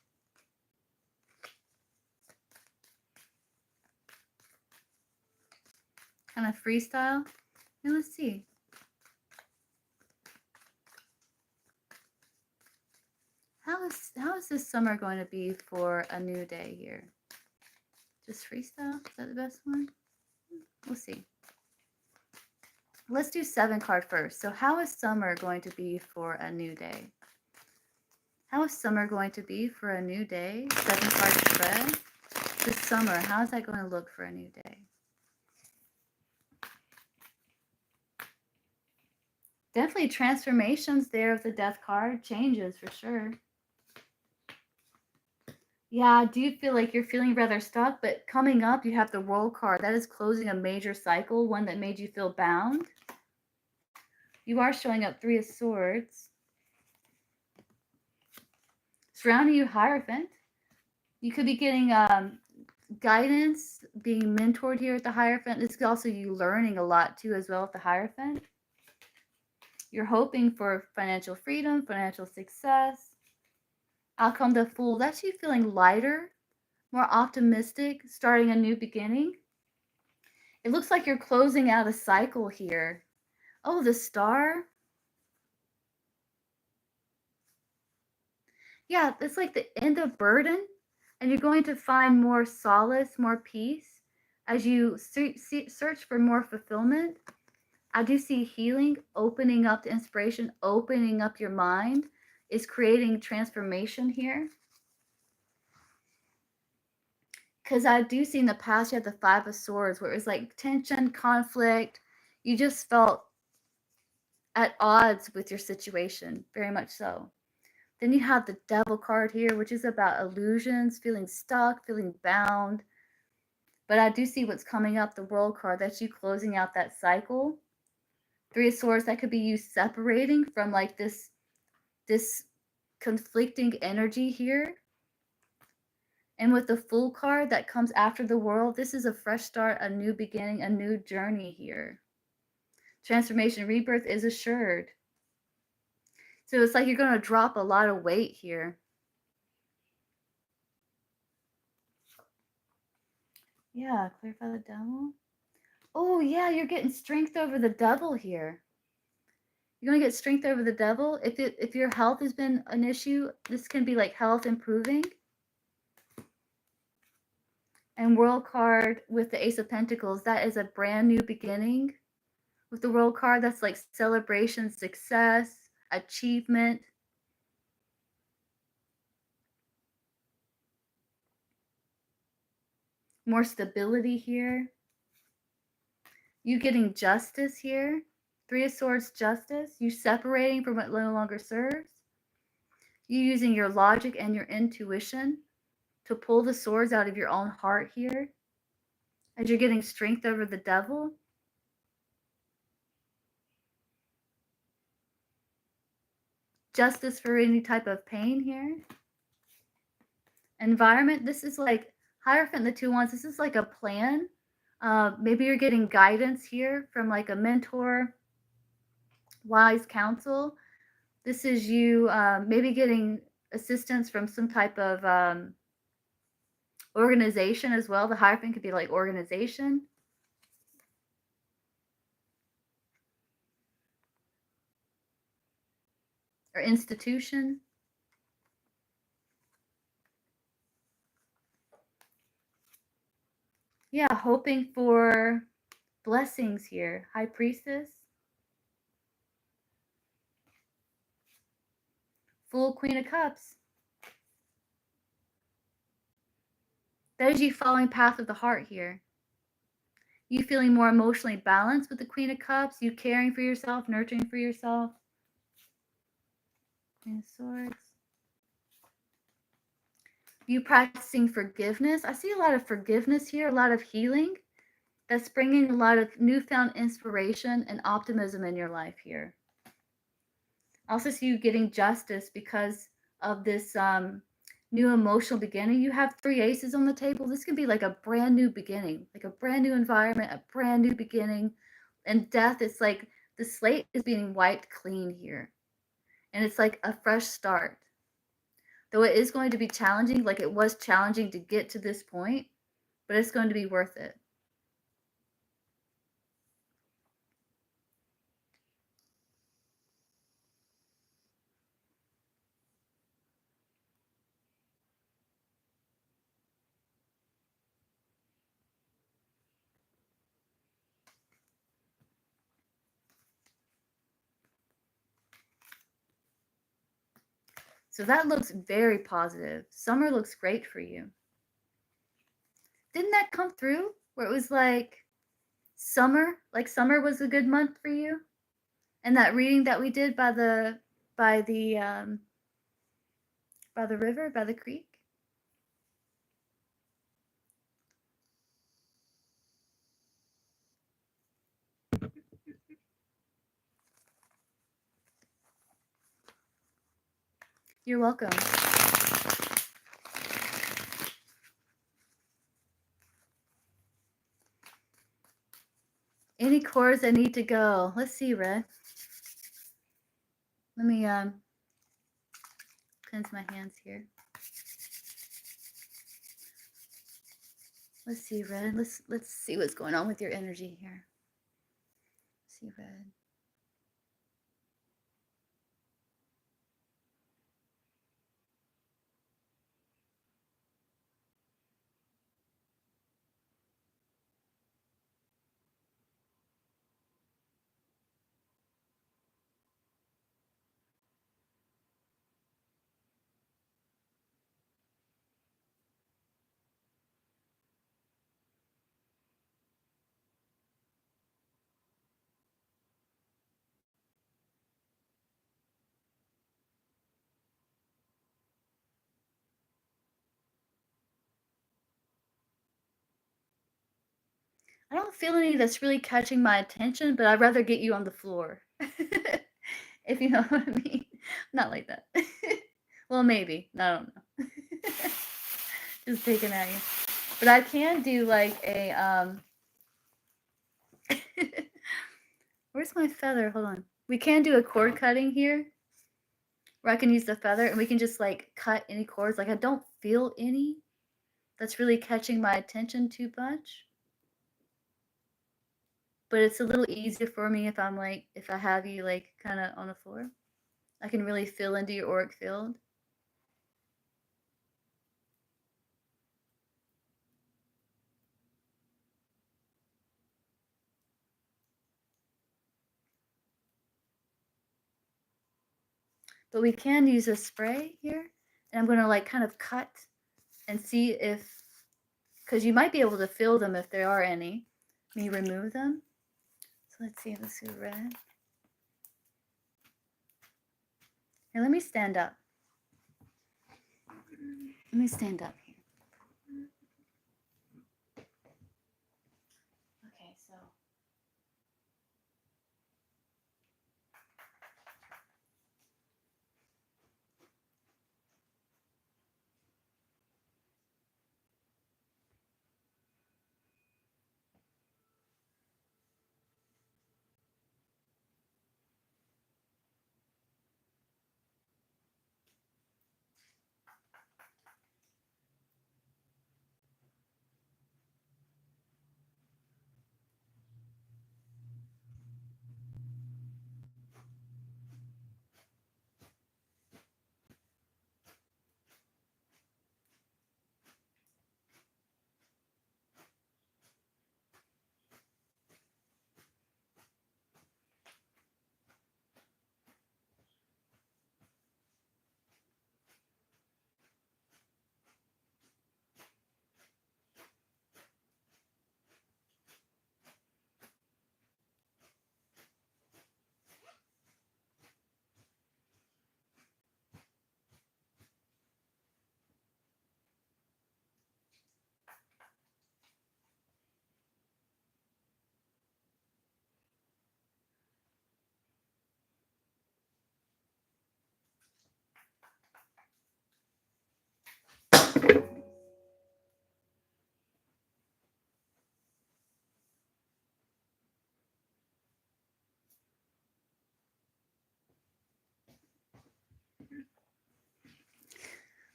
Kind of freestyle. And let's see. How is this summer going to be for A New Day here? Just freestyle? Is that the best one? We'll see. Let's do 7-card first. So how is summer going to be for A New Day? How is summer going to be for A New Day? 7-card spread. This summer, how is that going to look for A New Day? Definitely transformations there of the Death card. Changes for sure. Yeah, I do feel like you're feeling rather stuck, but coming up, you have the World card. That is closing a major cycle, one that made you feel bound. You are showing up 3 of Swords. Surrounding you, Hierophant. You could be getting guidance, being mentored here at the Hierophant. This is also you learning a lot too as well with the Hierophant. You're hoping for financial freedom, financial success. Out come the Fool. That's you feeling lighter, more optimistic, starting a new beginning. It looks like you're closing out a cycle here. Oh, the Star. Yeah, it's like the end of burden, and you're going to find more solace, more peace as you search for more fulfillment. I do see healing, opening up to inspiration, opening up your mind is creating transformation here. Because I do see in the past you had the 5 of Swords where it was like tension, conflict. You just felt at odds with your situation, very much so. Then you have the Devil card here, which is about illusions, feeling stuck, feeling bound. But I do see what's coming up, the World card. That's you closing out that cycle. 3 of Swords, that could be you separating from like this conflicting energy here. And with the Fool card that comes after the World, this is a fresh start, a new beginning, a new journey here. Transformation, rebirth is assured. So it's like you're going to drop a lot of weight here. Yeah, clarify the Devil. Oh, yeah, you're getting strength over the Devil here. You're going to get strength over the Devil. If your health has been an issue, this can be like health improving. And World card with the Ace of Pentacles, that is a brand new beginning. With the World card, that's like celebration, success, achievement. More stability here. You getting justice here. Three of Swords, justice. You separating from what no longer serves. You using your logic and your intuition to pull the swords out of your own heart here. As you're getting strength over the devil. Justice for any type of pain here. Environment, this is like Hierophant, the 2 wands. This is like a plan. Maybe you're getting guidance here from like a mentor, wise counsel. This is you maybe getting assistance from some type of organization as well. The Hierophant could be like organization. Or institution. Yeah, hoping for blessings here. High Priestess. Full Queen of Cups. That is you following path of the heart here. You feeling more emotionally balanced with the Queen of Cups. You caring for yourself, nurturing for yourself. Queen of Swords. You practicing forgiveness. I see a lot of forgiveness here, a lot of healing. That's bringing a lot of newfound inspiration and optimism in your life here. I also see you getting justice because of this new emotional beginning. You have 3 aces on the table. This could be like a brand new beginning, like a brand new environment, a brand new beginning. And death, it's like the slate is being wiped clean here. And it's like a fresh start. Though it is going to be challenging, like it was challenging to get to this point, but it's going to be worth it. So that looks very positive. Summer looks great for you. Didn't that come through where it was like summer was a good month for you? And that reading that we did by the river, by the creek? You're welcome. Any chords that need to go? Let's see, Red. Let me cleanse my hands here. Let's see, Red. Let's see what's going on with your energy here. Let's see, Red. I don't feel any that's really catching my attention, but I'd rather get you on the floor. If you know what I mean. Not like that. Well, maybe. I don't know. Just picking at you. But I can do like a where's my feather? Hold on. We can do a cord cutting here. Where I can use the feather and we can just like cut any cords. Like I don't feel any that's really catching my attention too much. But it's a little easier for me if I'm like, if I have you like kind of on the floor. I can really feel into your auric field. But we can use a spray here. And I'm going to like kind of cut and see if, because you might be able to feel them if there are any. Let me remove them. So let's see, let's do red. Here, let me stand up. Let me stand up here. Okay, so.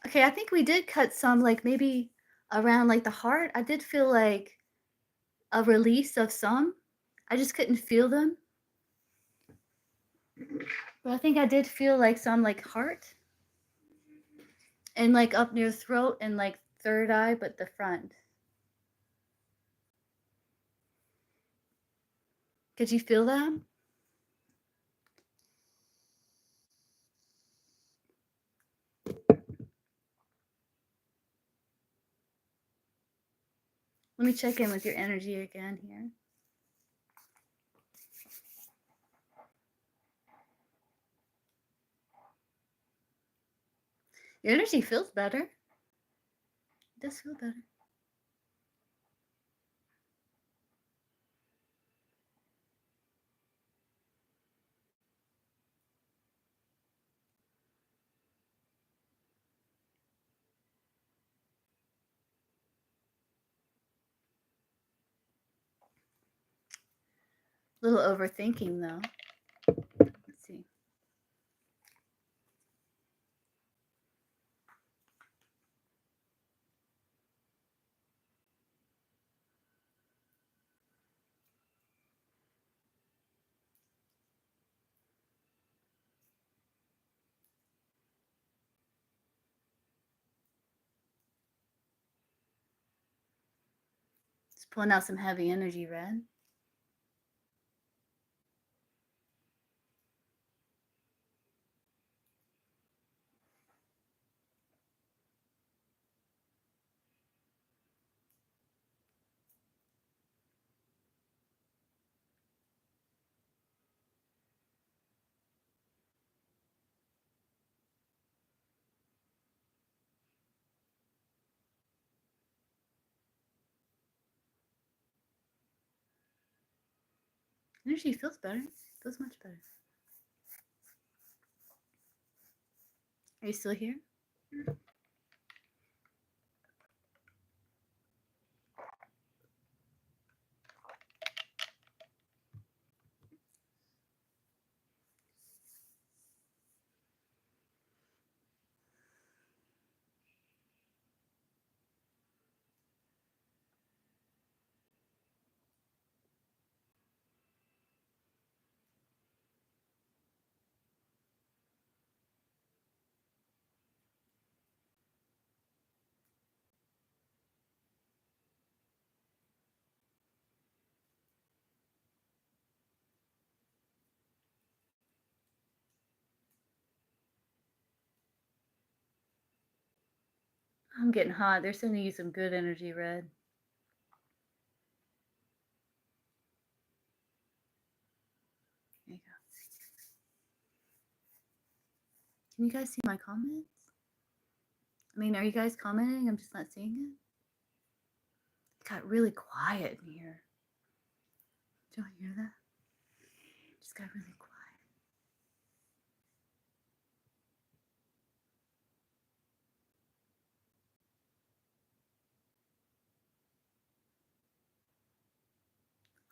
Okay, I think we did cut some, like maybe around like the heart. I did feel like a release of some. I just couldn't feel them. But I think I did feel like some like heart. And like up near throat and like third eye, but the front. Could you feel that? Let me check in with your energy again here. Your energy feels better. It does feel better. A little overthinking though. Let's see. Just pulling out some heavy energy, Red. Energy feels better. Feels much better. Are you still here? I'm getting hot. They're sending you some good energy, Red. There you go. Can you guys see my comments? I mean, are you guys commenting? I'm just not seeing it. It got really quiet in here. Do you hear that? It just got really quiet.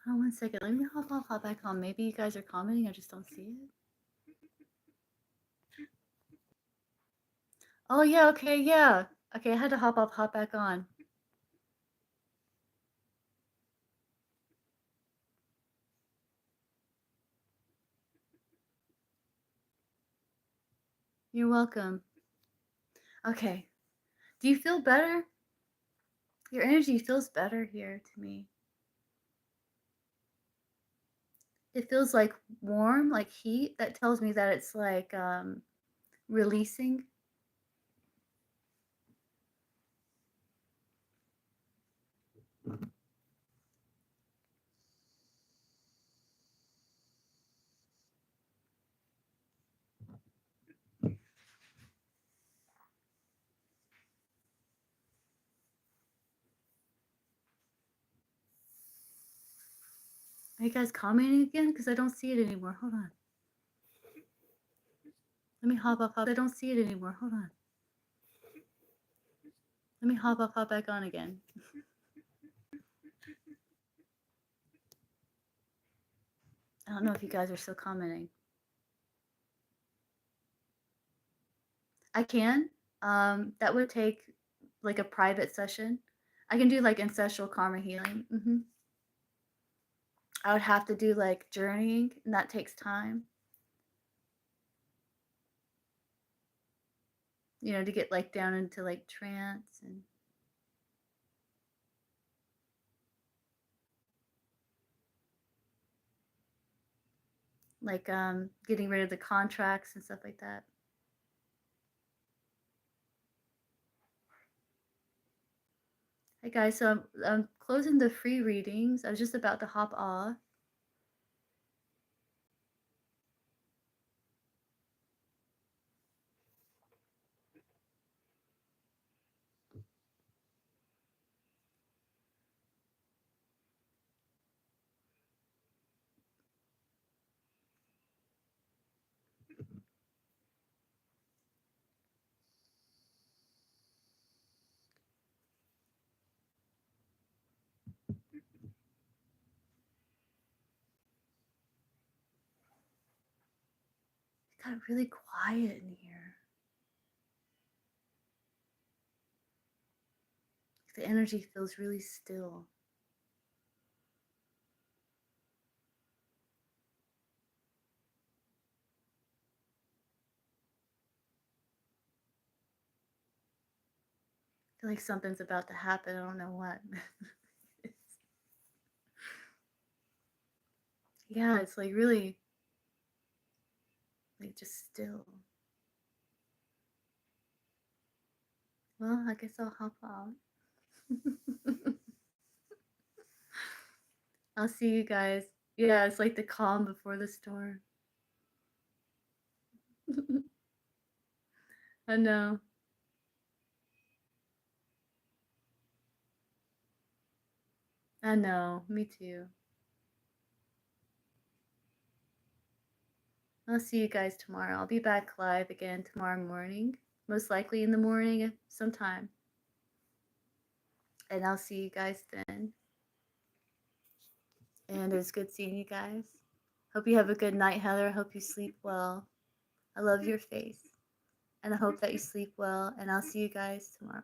Oh, 1 second. Let me hop back on. Maybe you guys are commenting. I just don't see it. Oh, yeah. Okay. Yeah. Okay. I had to hop back on. You're welcome. Okay. Do you feel better? Your energy feels better here to me. It feels like warm, like heat. That tells me that it's like releasing. Are you guys commenting again? Because I don't see it anymore. Hold on. Let me hop. I don't see it anymore. Hold on. Let me hop back on again. I don't know if you guys are still commenting. I can. That would take like a private session. I can do like ancestral karma healing. I would have to do like journeying, and that takes time. You know, to get like down into like trance and like getting rid of the contracts and stuff like that. Hey guys, so I'm closing the free readings. I was just about to hop off. It got really quiet in here. The energy feels really still. I feel like something's about to happen. I don't know what. Yeah, it's like really like just still. Well, I guess I'll hop off. I'll see you guys. Yeah, it's like the calm before the storm. I know. I know. Me too. I'll see you guys tomorrow. I'll be back live again tomorrow morning. Most likely in the morning sometime. And I'll see you guys then. And it was good seeing you guys. Hope you have a good night, Heather. Hope you sleep well. I love your face. And I hope that you sleep well. And I'll see you guys tomorrow.